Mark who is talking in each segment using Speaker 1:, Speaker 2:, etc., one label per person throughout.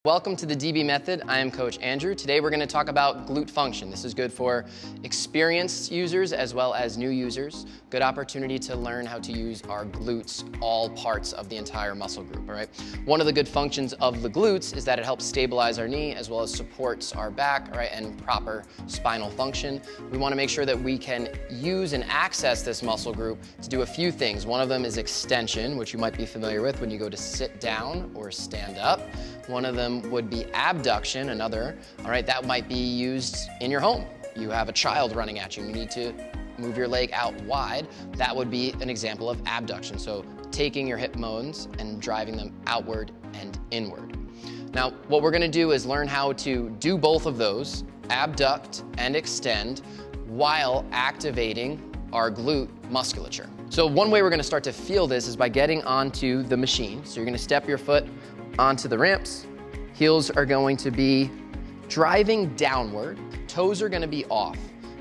Speaker 1: Welcome to the DB Method. I am Coach Andrew. Today we're going to talk about glute function. This is good for experienced users as well as new users. Good opportunity to learn how to use our glutes, all parts of the entire muscle group, all right? One of the good functions of the glutes is that it helps stabilize our knee as well as supports our back, all right, and proper spinal function. We want to make sure that we can use and access this muscle group to do a few things. One of them is extension, which you might be familiar with when you go to sit down or stand up. One of them would be abduction, another, all right, that might be used in your home. You have a child running at you and you need to move your leg out wide. That would be an example of abduction. So taking your hip bones and driving them outward and inward. Now, what we're gonna do is learn how to do both of those, abduct and extend, while activating our glute musculature. So one way we're gonna start to feel this is by getting onto the machine. So you're gonna step your foot onto the ramps. Heels are going to be driving downward. Toes are gonna be off.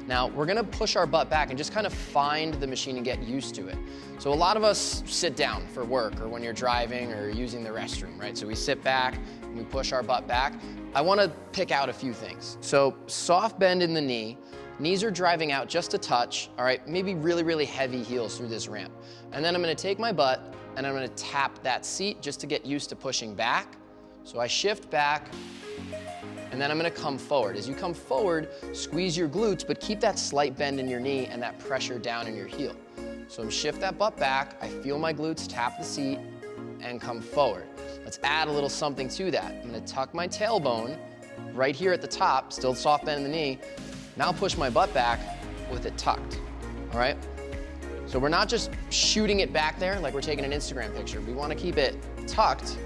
Speaker 1: Now, we're gonna push our butt back and just kind of find the machine and get used to it. So a lot of us sit down for work or when you're driving or using the restroom, right? So we sit back and we push our butt back. I wanna pick out a few things. So soft bend in the knee. Knees are driving out just a touch, all right? Maybe really, really heavy heels through this ramp. And then I'm gonna take my butt and I'm gonna tap that seat just to get used to pushing back. So I shift back and then I'm gonna come forward. As you come forward, squeeze your glutes, but keep that slight bend in your knee and that pressure down in your heel. So I'm shift that butt back, I feel my glutes tap the seat and come forward. Let's add a little something to that. I'm gonna tuck my tailbone right here at the top, still soft bend in the knee. Now push my butt back with it tucked, all right? So we're not just shooting it back there like we're taking an Instagram picture. We wanna keep it tucked,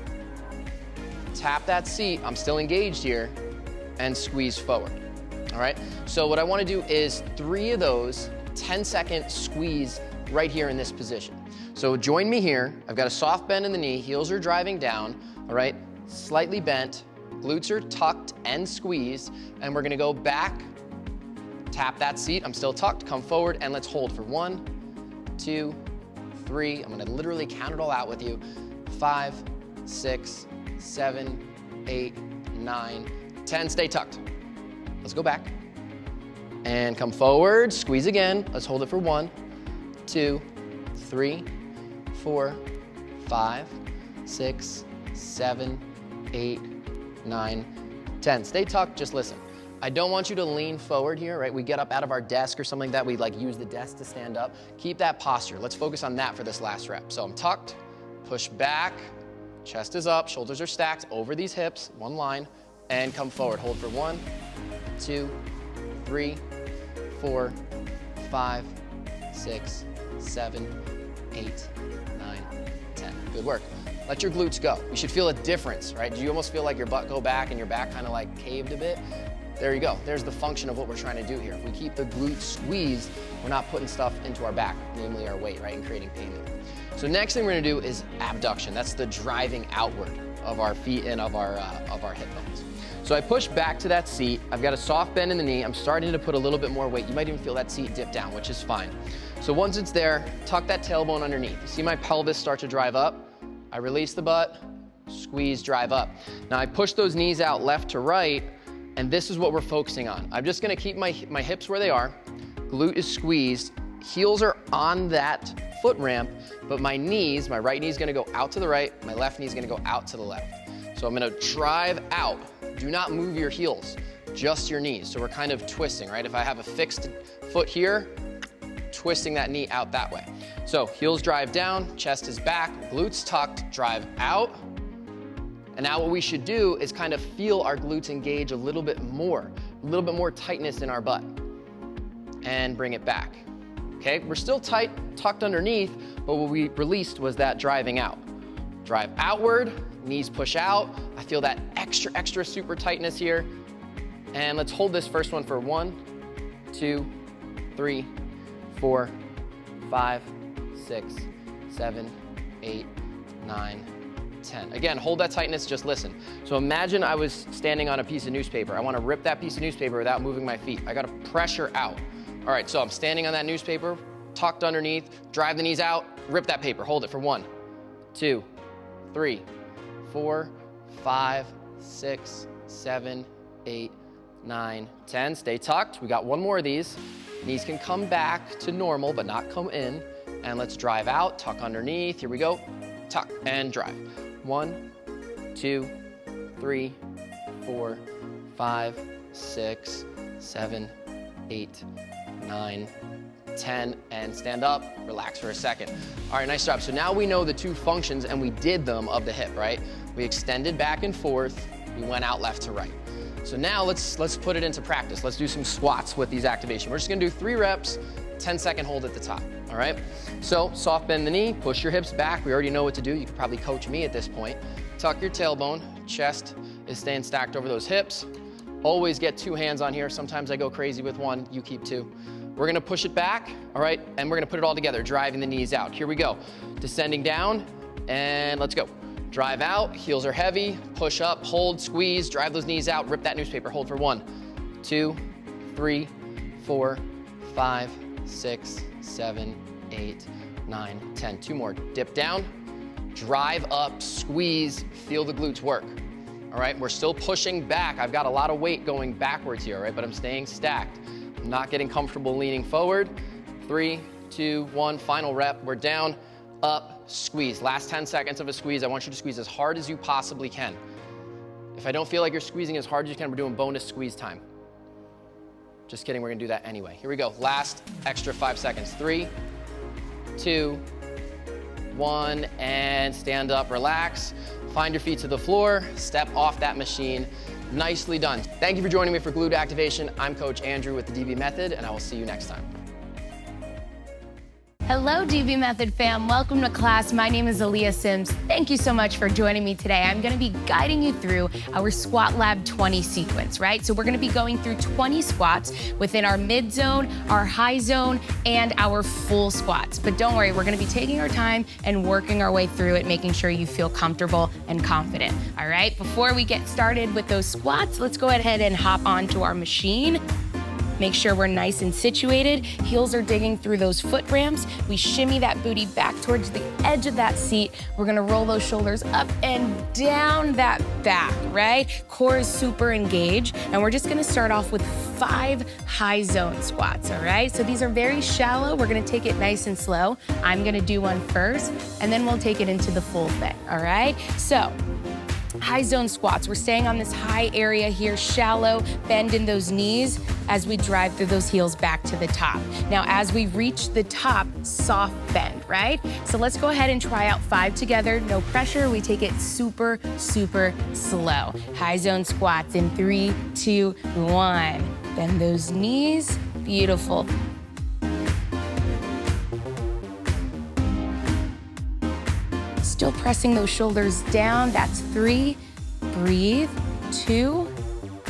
Speaker 1: tap that seat, I'm still engaged here, and squeeze forward, all right? So what I wanna do is 3 of those 10-second squeeze right here in this position. So join me here. I've got a soft bend in the knee, heels are driving down, all right? Slightly bent, glutes are tucked and squeezed, and we're gonna go back, tap that seat, I'm still tucked, come forward, and let's hold for 1, 2, 3. I'm gonna literally count it all out with you. 5, 6, 7, 8, 9, 10. Stay tucked. Let's go back. And come forward, squeeze again. Let's hold it for 1, 2, 3, 4, 5, 6, 7, 8, 9, 10. Stay tucked, just listen. I don't want you to lean forward here, right? We get up out of our desk or something like that. We like use the desk to stand up. Keep that posture. Let's focus on that for this last rep. So I'm tucked, push back, chest is up, shoulders are stacked over these hips, one line, and come forward. Hold for 1, 2, 3, 4, 5, 6, 7, 8, 9, 10. Good work. Let your glutes go. You should feel a difference, right? Do you almost feel like your butt go back and your back kind of like caved a bit? There you go. There's the function of what we're trying to do here. If we keep the glutes squeezed, we're not putting stuff into our back, namely our weight, right, and creating pain there. So next thing we're gonna do is abduction. That's the driving outward of our feet and of our hip bones. So I push back to that seat. I've got a soft bend in the knee. I'm starting to put a little bit more weight. You might even feel that seat dip down, which is fine. So once it's there, tuck that tailbone underneath. You see my pelvis start to drive up? I release the butt, squeeze, drive up. Now I push those knees out left to right, and this is what we're focusing on. I'm just gonna keep my hips where they are. Glute is squeezed. Heels are on that foot ramp, but my knees, my right knee is gonna go out to the right, my left knee is gonna go out to the left. So I'm gonna drive out. Do not move your heels, just your knees. So we're kind of twisting, right? If I have a fixed foot here, twisting that knee out that way. So heels drive down, chest is back, glutes tucked, drive out. And now what we should do is kind of feel our glutes engage a little bit more tightness in our butt. And bring it back. Okay, we're still tight, tucked underneath, but what we released was that driving out. Drive outward, knees push out. I feel that extra super tightness here. And let's hold this first one for 1, 2, 3, 4, 5, 6, 7, 8, 9, 10. Again, hold that tightness, just listen. So imagine I was standing on a piece of newspaper. I wanna rip that piece of newspaper without moving my feet. I gotta pressure out. All right, so I'm standing on that newspaper, tucked underneath, drive the knees out, rip that paper, hold it for 1, 2, 3, 4, 5, 6, 7, 8, 9, 10. Stay tucked. We got one more of these. Knees can come back to normal, but not come in. And let's drive out, tuck underneath. Here we go. Tuck and drive. 1, 2, 3, 4, 5, 6, 7, 8, 9, 10, and stand up, relax for a second. All right, nice job. So now we know the two functions and we did them of the hip, right? We extended back and forth, we went out left to right. So now let's put it into practice. Let's do some squats with these activations. We're just gonna do 3 reps, 10-second hold at the top, all right? So soft bend the knee, push your hips back. We already know what to do. You could probably coach me at this point. Tuck your tailbone, chest is staying stacked over those hips. Always get 2 hands on here. Sometimes I go crazy with 1, you keep 2. We're gonna push it back, all right? And we're gonna put it all together, driving the knees out. Here we go. Descending down, and let's go. Drive out, heels are heavy, push up, hold, squeeze, drive those knees out, rip that newspaper, hold for 1, 2, 3, 4, 5, 6, 7, 8, 9, 10. 2 more. Dip down, drive up, squeeze, feel the glutes work. All right, we're still pushing back. I've got a lot of weight going backwards here, all right, but I'm staying stacked. I'm not getting comfortable leaning forward. 3, 2, 1, final rep. We're down, up, squeeze. Last 10 seconds of a squeeze. I want you to squeeze as hard as you possibly can. If I don't feel like you're squeezing as hard as you can, we're doing bonus squeeze time. Just kidding, we're gonna do that anyway. Here we go, last extra 5 seconds. 3, 2, 1, and stand up, relax. Find your feet to the floor, step off that machine. Nicely done. Thank you for joining me for glute activation. I'm Coach Andrew with the DB Method, and I will see you next time.
Speaker 2: Hello, DB Method fam. Welcome to class. My name is Aliyah Sims. Thank you so much for joining me today. I'm going to be guiding you through our Squat Lab 20 sequence, right? So we're going to be going through 20 squats within our mid zone, our high zone, and our full squats. But don't worry, we're going to be taking our time and working our way through it, making sure you feel comfortable and confident. All right, before we get started with those squats, let's go ahead and hop onto our machine. Make sure we're nice and situated. Heels are digging through those foot ramps. We shimmy that booty back towards the edge of that seat. We're gonna roll those shoulders up and down that back, right? Core is super engaged. And we're just gonna start off with 5 high zone squats, all right? So these are very shallow. We're gonna take it nice and slow. I'm gonna do one first, and then we'll take it into the full thing, all right? So, high zone squats. We're staying on this high area here, shallow, bend in those knees as we drive through those heels back to the top. Now, as we reach the top, soft bend, right? So let's go ahead and try out 5 together. No pressure. We take it super, super slow. High zone squats in 3, 2, 1. Bend those knees. Beautiful. Still pressing those shoulders down. That's 3, breathe, 2,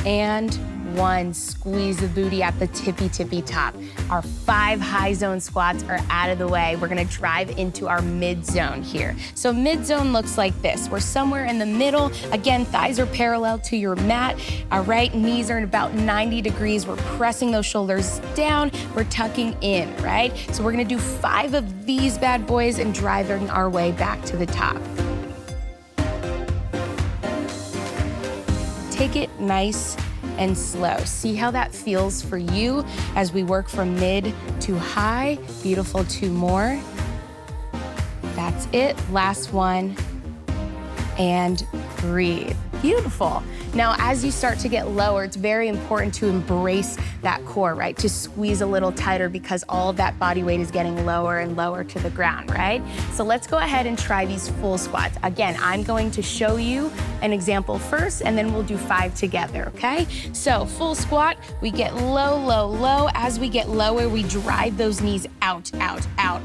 Speaker 2: and 1. Squeeze the booty at the tippy top. Our 5 high zone squats are out of the way. We're gonna drive into our mid zone here. So mid zone looks like this. We're somewhere in the middle. Again, thighs are parallel to your mat. Our right knees are at about 90 degrees. We're pressing those shoulders down. We're tucking in, right? So we're gonna do 5 of these bad boys and driving our way back to the top. Take it nice and slow. See how that feels for you as we work from mid to high. Beautiful, 2 more. That's it, last one, and breathe. Beautiful. Now, as you start to get lower, it's very important to embrace that core, right? To squeeze a little tighter because all of that body weight is getting lower and lower to the ground, right? So let's go ahead and try these full squats. Again, I'm going to show you an example first, and then we'll do 5 together, okay? So full squat, we get low, low, low. As we get lower, we drive those knees out,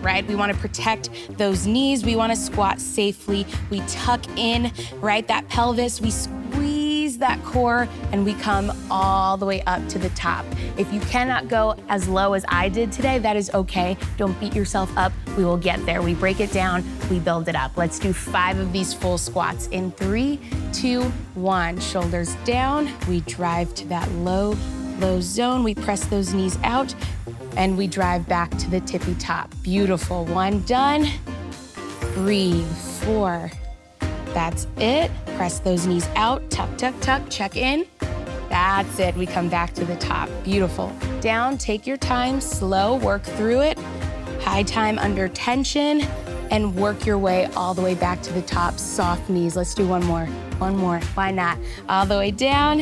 Speaker 2: right? We wanna protect those knees. We wanna squat safely. We tuck in, right? That pelvis, we squeeze that core, and we come all the way up to the top. If you cannot go as low as I did today, that is okay. Don't beat yourself up. We will get there. We break it down, we build it up. Let's do 5 of these full squats in 3, 2, 1. Shoulders down. We drive to that low, low zone. We press those knees out, and we drive back to the tippy top. Beautiful. 1 done. Breathe. 4. That's it. Press those knees out, tuck, tuck, tuck, check in. That's it, we come back to the top. Beautiful. Down, take your time, slow, work through it. High time under tension, and work your way all the way back to the top. Soft knees. Let's do one more. Why not? All the way down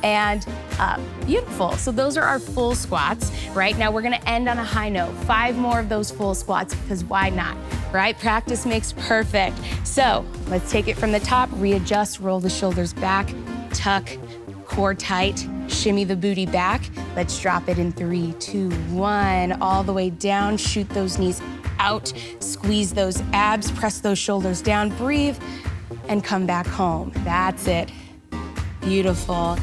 Speaker 2: and up. Beautiful. So those are our full squats. Right now we're gonna end on a high note. 5 more of those full squats, because why not? Right? Practice makes perfect. So let's take it from the top, readjust, roll the shoulders back, tuck, core tight, shimmy the booty back. Let's drop it in 3, 2, 1. All the way down, shoot those knees out, squeeze those abs, press those shoulders down, breathe, and come back home. That's it. Beautiful.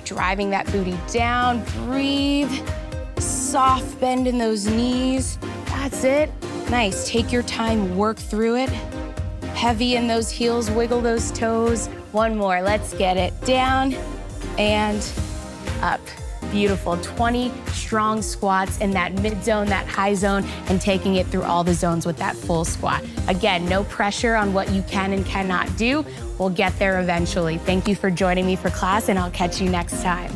Speaker 2: Driving that booty down, breathe. Soft bend in those knees. That's it. Nice, take your time, work through it. Heavy in those heels, wiggle those toes. One more, let's get it. Down and up. Beautiful, 20 strong squats in that mid zone, that high zone, and taking it through all the zones with that full squat. Again, no pressure on what you can and cannot do. We'll get there eventually. Thank you for joining me for class, and I'll catch you next time.